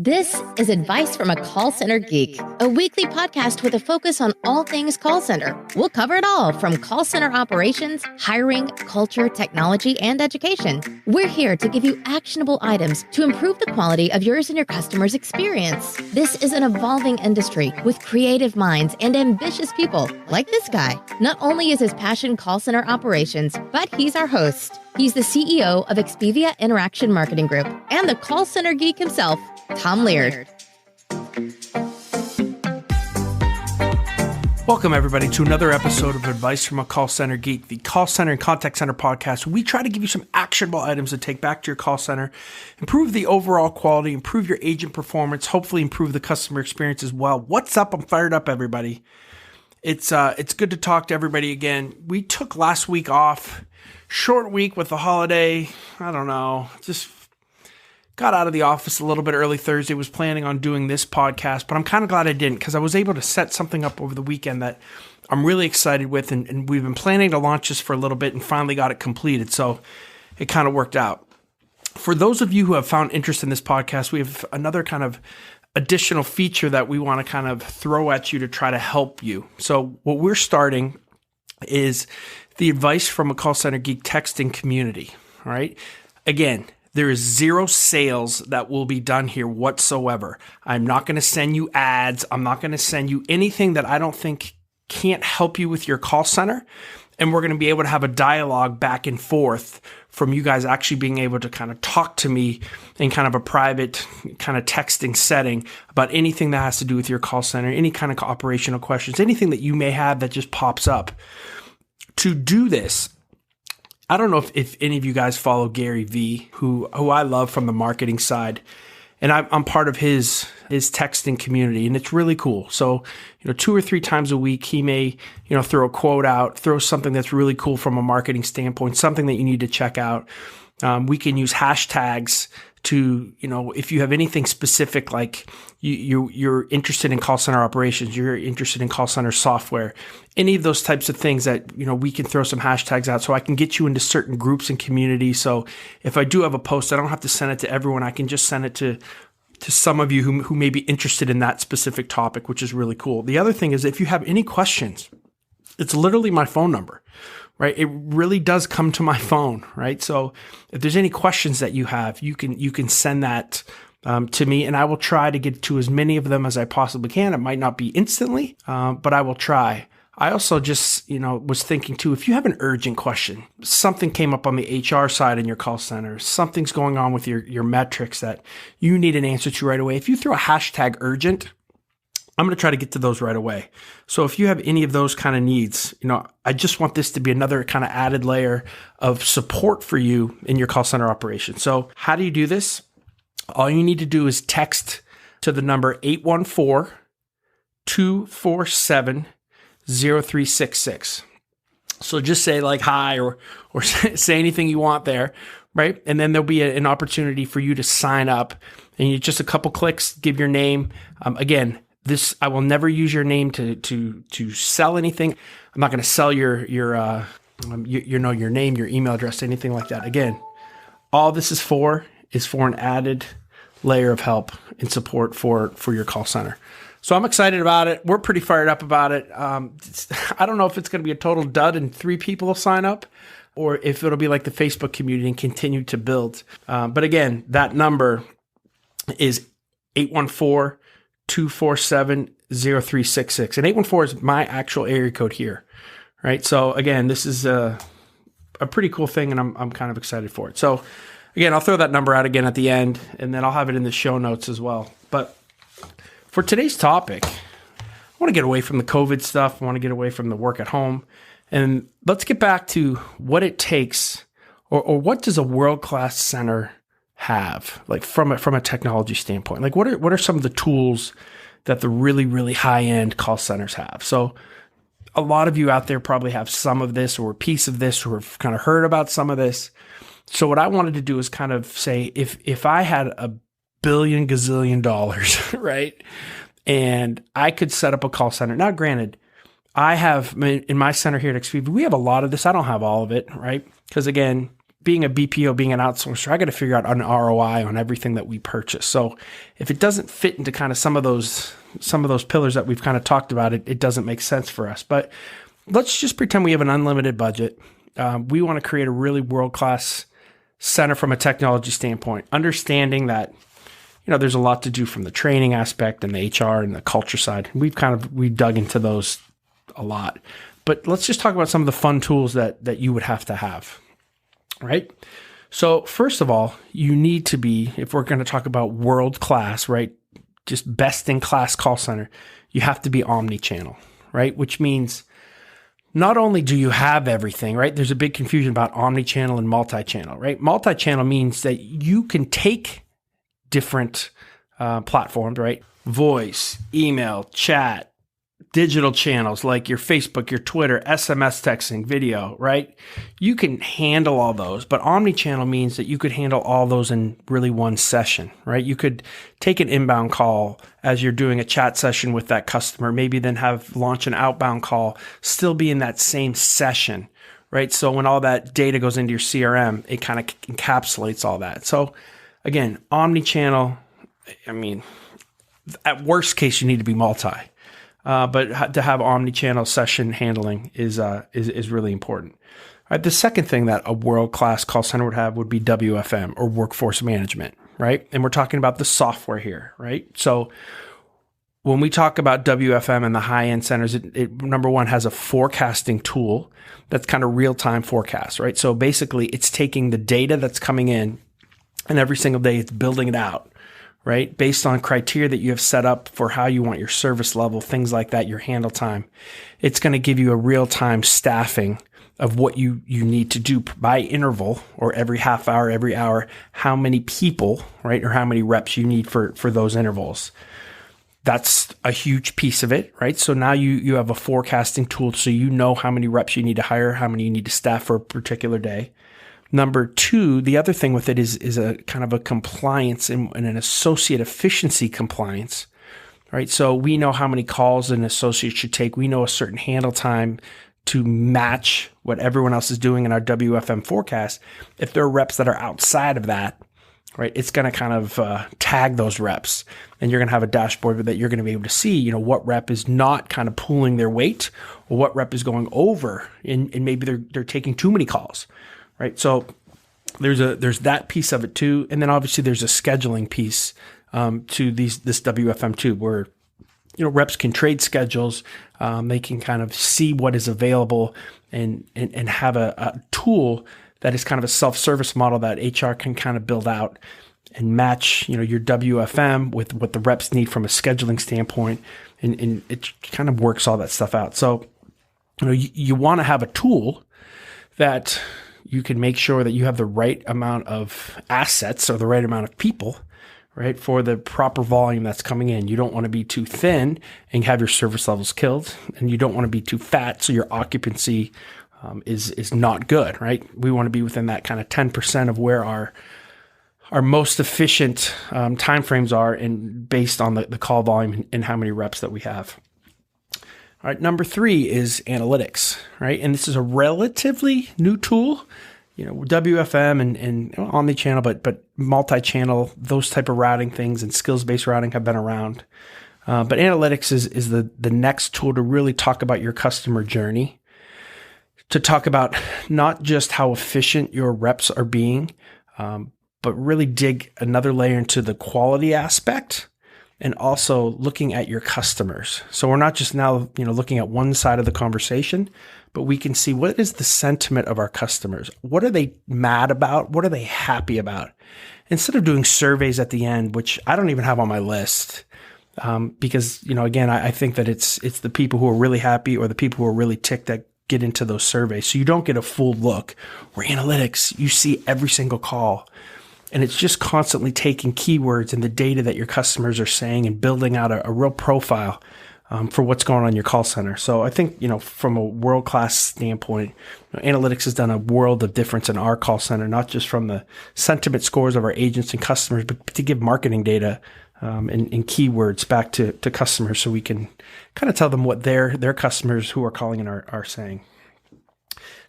This is Advice from a Call Center Geek, a weekly podcast with a focus on all things call center. We'll cover it all from call center operations, hiring, culture, technology, and education. We're here to give you actionable items to improve the quality of yours and your customers' experience. This is an evolving industry with creative minds and ambitious people like this guy. Not only is his passion call center operations, but he's our host. He's the CEO of Expedia Interaction Marketing Group and the Call Center Geek himself, Tom Leard. Welcome, everybody, to another episode of Advice from a Call Center Geek, the call center and contact center podcast. We try to give you some actionable items to take back to your call center, improve the overall quality, improve your agent performance, hopefully improve the customer experience as well. What's up? I'm fired up, everybody. It's good to talk to everybody again. We took last week off, short week with the holiday. I don't know, just got out of the office a little bit early Thursday, was planning on doing this podcast, but I'm kind of glad I didn't because I was able to set something up over the weekend that I'm really excited with, and we've been planning to launch this for a little bit and finally got it completed, so it kind of worked out. For those of you who have found interest in this podcast, we have another kind of additional feature that we want to kind of throw at you to try to help you. So what we're starting is the Advice from a Call Center Geek texting community, all right? Again, there is zero sales that will be done here whatsoever. I'm not going to send you ads. I'm not going to send you anything that I don't think can't help you with your call center. And we're going to be able to have a dialogue back and forth from you guys actually being able to kind of talk to me in kind of a private kind of texting setting about anything that has to do with your call center, any kind of operational questions, anything that you may have that just pops up. To do this, I don't know if any of you guys follow Gary V, who I love from the marketing side, and I'm part of his texting community, and it's really cool. So, 2 or 3 times a week, he may, throw a quote out, throw something that's really cool from a marketing standpoint, something that you need to check out. We can use hashtags to, if you have anything specific, like you're interested in call center operations, you're interested in call center software, any of those types of things that, we can throw some hashtags out so I can get you into certain groups and communities. So if I do have a post, I don't have to send it to everyone. I can just send it to some of you who may be interested in that specific topic, which is really cool. The other thing is, if you have any questions, it's literally my phone number, right? It really does come to my phone, right? So if there's any questions that you have, you can send that to me, and I will try to get to as many of them as I possibly can. It might not be instantly, but I will try. I also just, was thinking too, if you have an urgent question, something came up on the HR side in your call center, something's going on with your metrics that you need an answer to right away. If you throw a hashtag urgent, I'm going to try to get to those right away. So if you have any of those kind of needs, I just want this to be another kind of added layer of support for you in your call center operation. So how do you do this? All you need to do is text to the number 814-247-0366. So just say like hi or say anything you want there, right? And then there'll be an opportunity for you to sign up, and you just a couple clicks, give your name. Again, I will never use your name to sell anything. I'm not going to sell your name, your email address, anything like that. Again, all this is for an added layer of help and support for your call center. So I'm excited about it. We're pretty fired up about it. I don't know if it's going to be a total dud and 3 people will sign up, or if it'll be like the Facebook community and continue to build. But again, that number is 814-247-0366. And 814 is my actual area code here, right? So again, this is a pretty cool thing, and I'm kind of excited for it. So again, I'll throw that number out again at the end, and then I'll have it in the show notes as well. But for today's topic, I want to get away from the COVID stuff. I want to get away from the work at home, and let's get back to what it takes, or what does a world-class center have, like from a technology standpoint? Like what are some of the tools that the really, really high-end call centers have? So a lot of you out there probably have some of this or a piece of this, or have kind of heard about some of this. So what I wanted to do is kind of say, if I had $1 billion gazillion, right, and I could set up a call center. Now, granted, I have in my center here at Expedia, we have a lot of this. I don't have all of it, right? Because again, being a BPO, being an outsourcer, I got to figure out an ROI on everything that we purchase. So if it doesn't fit into kind of some of those pillars that we've kind of talked about, it doesn't make sense for us. But let's just pretend we have an unlimited budget. We want to create a really world-class center from a technology standpoint, understanding that, there's a lot to do from the training aspect and the HR and the culture side. We've dug into those a lot. But let's just talk about some of the fun tools that you would have to have, right? So first of all, you need to be, if we're going to talk about world-class, right, just best-in-class call center, you have to be omni-channel, right? Which means not only do you have everything, right? There's a big confusion about omni-channel and multi-channel, right? Multi-channel means that you can take different platforms, right? Voice, email, chat, digital channels like your Facebook, your Twitter, SMS texting, video, right? You can handle all those, but omni-channel means that you could handle all those in really one session, right? You could take an inbound call as you're doing a chat session with that customer, maybe then launch an outbound call, still be in that same session, right? So when all that data goes into your CRM, it kind of encapsulates all that. So again, omni-channel, at worst case, you need to be multi. But to have omni-channel session handling is really important. All right, the second thing that a world-class call center would have would be WFM, or workforce management, right? And we're talking about the software here, right? So when we talk about WFM and the high-end centers, it number one has a forecasting tool that's kind of real-time forecast, right? So basically, it's taking the data that's coming in, and every single day it's building it out, right? Based on criteria that you have set up for how you want your service level, things like that, your handle time. It's going to give you a real-time staffing of what you need to do by interval, or every half hour, every hour, how many people, right? Or how many reps you need for those intervals. That's a huge piece of it, right? So now you have a forecasting tool, so you know how many reps you need to hire, how many you need to staff for a particular day. Number two, the other thing with it is a kind of a compliance and an associate efficiency compliance, right? So we know how many calls an associate should take. We know a certain handle time to match what everyone else is doing in our WFM forecast. If there are reps that are outside of that, right, it's going to kind of tag those reps, and you're going to have a dashboard that you're going to be able to see, what rep is not kind of pulling their weight, or what rep is going over, and maybe they're taking too many calls. Right, so there's that piece of it too, and then obviously there's a scheduling piece to this WFM too, where reps can trade schedules, they can kind of see what is available, and have a tool that is kind of a self-service model that HR can kind of build out and match your WFM with what the reps need from a scheduling standpoint, and it kind of works all that stuff out. So you want to have a tool that you can make sure that you have the right amount of assets, or the right amount of people, right, for the proper volume that's coming in. You don't want to be too thin and have your service levels killed, and you don't want to be too fat so your occupancy is not good, right? We want to be within that kind of 10% of where our most efficient timeframes are, and based on the call volume and how many reps that we have. All right, number three is analytics, right? And this is a relatively new tool, WFM and omni-channel, but multi-channel, those type of routing things and skills-based routing have been around. But analytics is the next tool to really talk about your customer journey, to talk about not just how efficient your reps are being, but really dig another layer into the quality aspect, and also looking at your customers. So we're not just now, looking at one side of the conversation, but we can see what is the sentiment of our customers. What are they mad about? What are they happy about? Instead of doing surveys at the end, which I don't even have on my list, because, again, I think that it's the people who are really happy or the people who are really ticked that get into those surveys. So you don't get a full look. Where analytics, you see every single call. And it's just constantly taking keywords and the data that your customers are saying and building out a real profile for what's going on in your call center. So I think, from a world-class standpoint, analytics has done a world of difference in our call center, not just from the sentiment scores of our agents and customers, but to give marketing data and keywords back to customers, so we can kind of tell them what their customers who are calling in are saying.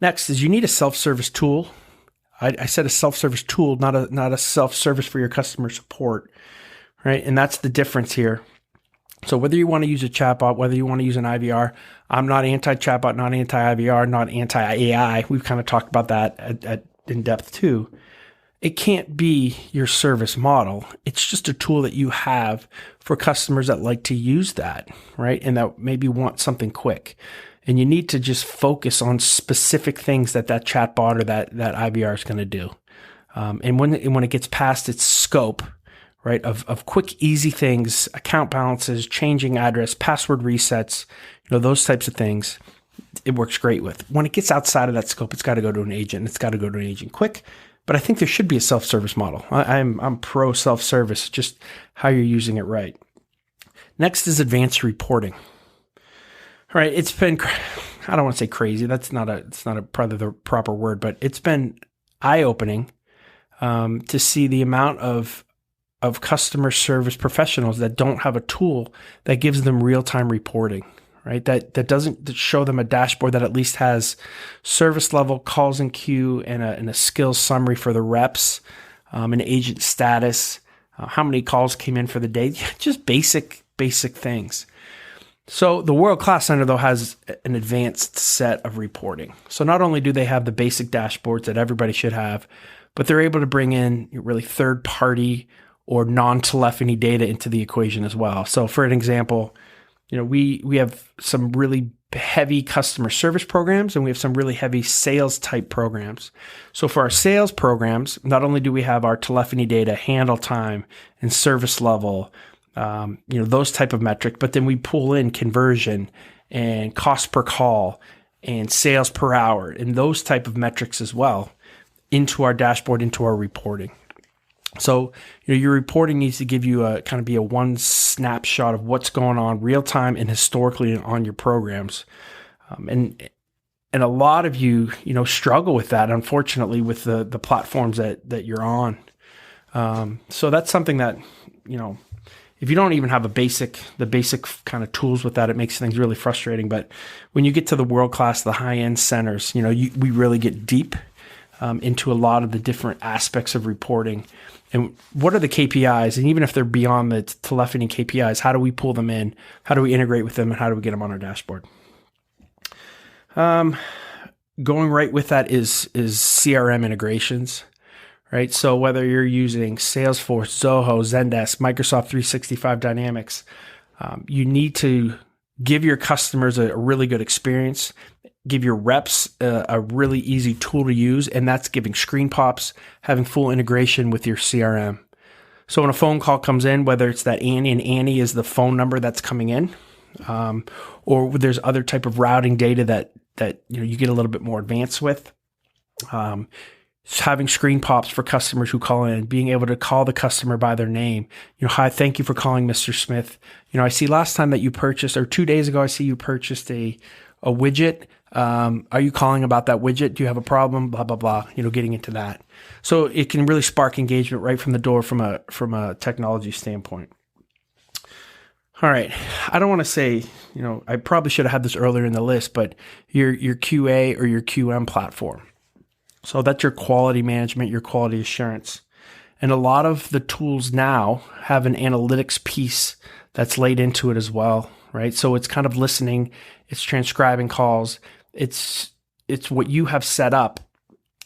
Next is you need a self-service tool. I said a self-service tool, not a self-service for your customer support, right? And that's the difference here. So whether you want to use a chatbot, whether you want to use an IVR, I'm not anti-chatbot, not anti-IVR, not anti-AI. We've kind of talked about that in depth too. It can't be your service model. It's just a tool that you have for customers that like to use that, right? And that maybe want something quick. And you need to just focus on specific things that chatbot or that IVR is going to do. And when it gets past its scope, right, of quick, easy things, account balances, changing address, password resets, those types of things, it works great with. When it gets outside of that scope, it's got to go to an agent. It's got to go to an agent quick. But I think there should be a self-service model. I'm pro self-service, just how you're using it right. Next is advanced reporting. All right, it's been, I don't want to say crazy. It's not probably the proper word, but it's been eye-opening to see the amount of customer service professionals that don't have a tool that gives them real-time reporting. Right, that doesn't show them a dashboard that at least has service level, calls in queue, and a skills summary for the reps, an agent status, how many calls came in for the day, just basic things. So the World Class Center, though, has an advanced set of reporting. So not only do they have the basic dashboards that everybody should have, but they're able to bring in really third-party or non-telephony data into the equation as well. So for an example, we have some really heavy customer service programs and we have some really heavy sales type programs. So for our sales programs, not only do we have our telephony data, handle time, and service level, those type of metrics, but then we pull in conversion and cost per call and sales per hour and those type of metrics as well into our dashboard, into our reporting. So, your reporting needs to give you be a one snapshot of what's going on real time and historically on your programs. And a lot of you, struggle with that, unfortunately, with the platforms that you're on. So that's something that, if you don't even have the basic kind of tools with that, it makes things really frustrating. But when you get to the world-class, the high-end centers, we really get deep into a lot of the different aspects of reporting. And what are the KPIs? And even if they're beyond the telephony KPIs, how do we pull them in? How do we integrate with them? And how do we get them on our dashboard? Going right with that is CRM integrations, right? So whether you're using Salesforce, Zoho, Zendesk, Microsoft 365 Dynamics, you need to give your customers a really good experience. Give your reps a really easy tool to use, and that's giving screen pops, having full integration with your CRM. So when a phone call comes in, whether it's that Annie, and Annie is the phone number that's coming in, or there's other type of routing data that you get a little bit more advanced with, having screen pops for customers who call in, being able to call the customer by their name. Hi, thank you for calling, Mr. Smith. I see last time that you purchased, or 2 days ago, I see you purchased a widget. Are you calling about that widget? Do you have a problem? Blah, blah, blah, getting into that. So it can really spark engagement right from the door from a technology standpoint. All right. I don't want to say, I probably should have had this earlier in the list, but your QA or your QM platform. So that's your quality management, your quality assurance. And a lot of the tools now have an analytics piece that's laid into it as well, right? So it's kind of listening, it's transcribing calls, it's what you have set up.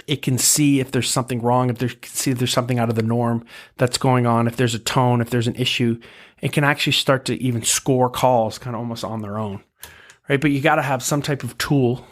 It can see if there's something wrong, if there's something out of the norm that's going on, if there's a tone, if there's an issue. It can actually start to even score calls kind of almost on their own, right? But you got to have some type of tool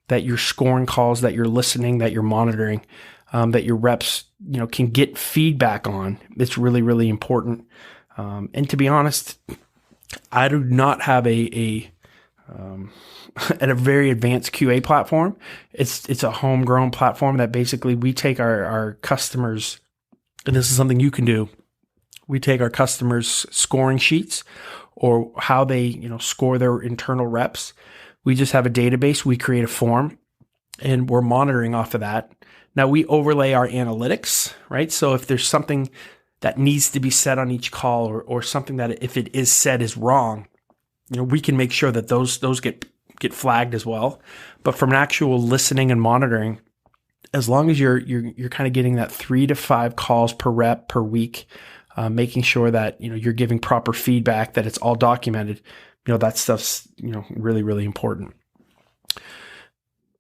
that you're scoring calls, that you're listening, that you're monitoring, that your reps, can get feedback on. It's really, really important. And to be honest, I do not have a very advanced QA platform. It's a homegrown platform that basically we take our customers, and this is something you can do. We take our customers' scoring sheets or how they, score their internal reps. We just have a database. We create a form and we're monitoring off of that. Now we overlay our analytics, right? So if there's something that needs to be said on each call or something that if it is said is wrong, we can make sure that those get flagged as well. But from an actual listening and monitoring, as long as you're kind of getting that 3 to 5 calls per rep per week, making sure that, you're giving proper feedback, that it's all documented, that stuff's, really, really important.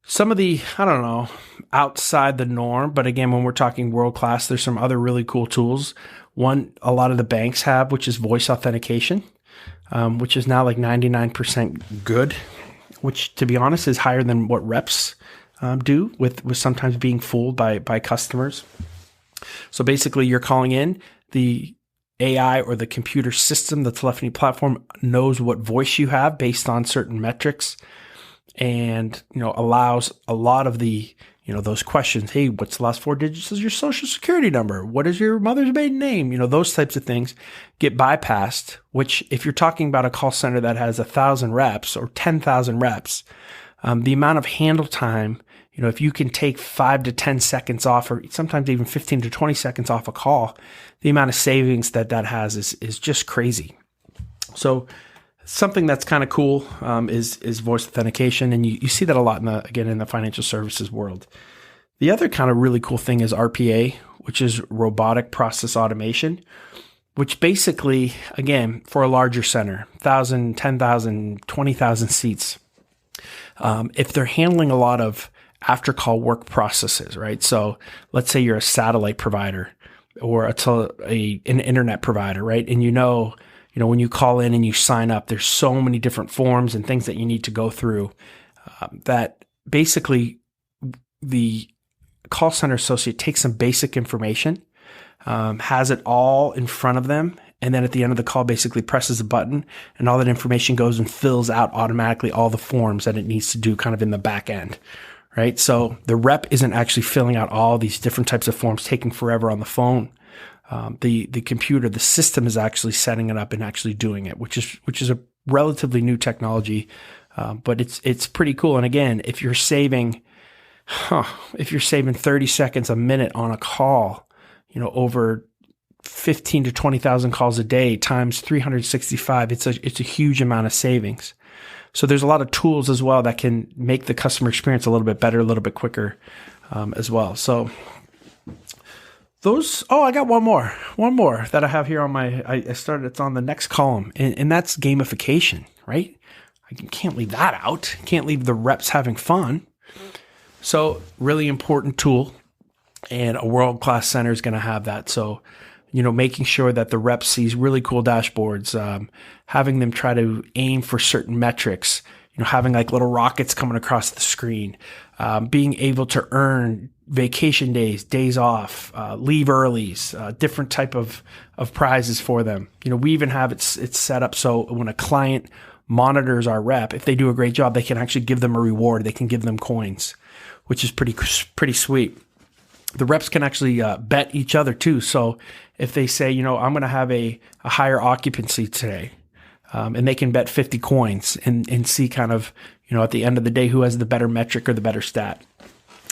Some of the, I don't know, outside the norm, but again, when we're talking world-class, there's some other really cool tools. One, a lot of the banks have, which is voice authentication, which is now like 99% good, which to be honest is higher than what reps do with sometimes being fooled by customers. So basically you're calling in, the AI or the computer system, the telephony platform knows what voice you have based on certain metrics, and allows a lot of the those questions. Hey, what's the last 4 digits of your social security number? What is your mother's maiden name? Those types of things get bypassed, which if you're talking about a call center that has 1,000 reps or 10,000 reps, the amount of handle time, if you can take 5 to 10 seconds off, or sometimes even 15 to 20 seconds off a call, the amount of savings that has is just crazy. So something that's kind of cool is voice authentication, and you see that a lot in the financial services world. The other kind of really cool thing is RPA, which is robotic process automation, which basically, again, for a larger center, 1,000, 10,000, 20,000 seats, if they're handling a lot of after-call work processes, right? So let's say you're a satellite provider or an internet provider, right? And when you call in and you sign up, there's so many different forms and things that you need to go through that basically the call center associate takes some basic information, has it all in front of them, and then at the end of the call basically presses a button and all that information goes and fills out automatically all the forms that it needs to do kind of in the back end, right? So the rep isn't actually filling out all these different types of forms, taking forever on the phone. The computer, the system is actually setting it up and actually doing it, which is a relatively new technology, but it's pretty cool. And again, if you're saving 30 seconds a minute on a call, over 15 to 20,000 calls a day times 365, it's a huge amount of savings. So there's a lot of tools as well that can make the customer experience a little bit better, a little bit quicker, as well. So I got one more that I have here on it's on the next column, and that's gamification, right? I can't leave that out. Can't leave the reps having fun. So really important tool, and a world-class center is going to have that. So, making sure that the rep sees really cool dashboards, having them try to aim for certain metrics, having like little rockets coming across the screen, being able to earn vacation days off, leave earlies, different type of prizes for them. We even have it's set up so when a client monitors our rep, if they do a great job, they can actually give them a reward. They can give them coins, which is pretty sweet. The reps can actually bet each other too. So if they say, I'm going to have a higher occupancy today, and they can bet 50 coins and see kind of, at the end of the day, who has the better metric or the better stat.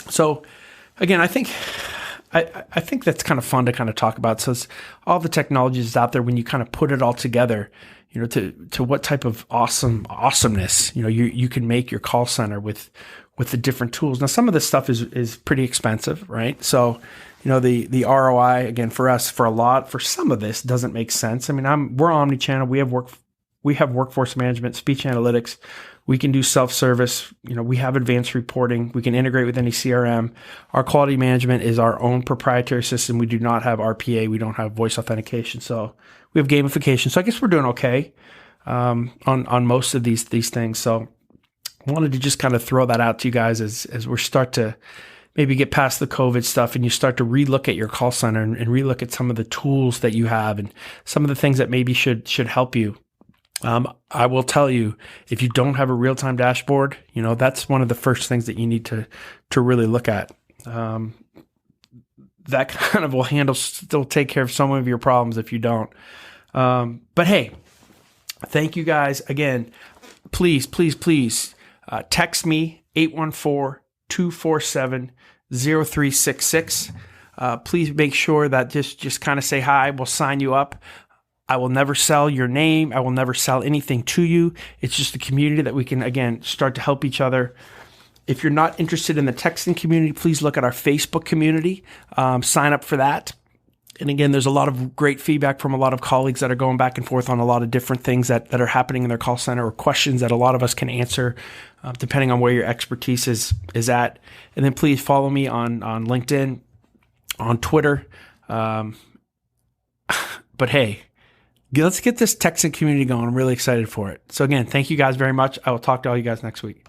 So again, I think that's kind of fun to kind of talk about. So it's all the technologies out there, when you kind of put it all together, to what type of awesomeness, you can make your call center with the different tools. Now, some of this stuff is pretty expensive, right? So, the ROI, again, for some of this doesn't make sense. I mean, we're Omni-channel. We have workforce management, speech analytics. We can do self-service. We have advanced reporting. We can integrate with any CRM. Our quality management is our own proprietary system. We do not have RPA. We don't have voice authentication. So we have gamification. So I guess we're doing okay on most of these things. So I wanted to just kind of throw that out to you guys as we start to maybe get past the COVID stuff and you start to relook at your call center and relook at some of the tools that you have and some of the things that maybe should help you. I will tell you, if you don't have a real-time dashboard, that's one of the first things that you need to really look at. That kind of will still take care of some of your problems if you don't. But hey, thank you guys again. Please, text me 814-247-0366. Please make sure that just kind of say hi. We'll sign you up. I will never sell your name. I will never sell anything to you. It's just a community that we can, again, start to help each other. If you're not interested in the texting community, please look at our Facebook community. Sign up for that. And again, there's a lot of great feedback from a lot of colleagues that are going back and forth on a lot of different things that are happening in their call center, or questions that a lot of us can answer, depending on where your expertise is at. And then please follow me on LinkedIn, on Twitter. But hey, let's get this texting community going. I'm really excited for it. So again, thank you guys very much. I will talk to all you guys next week.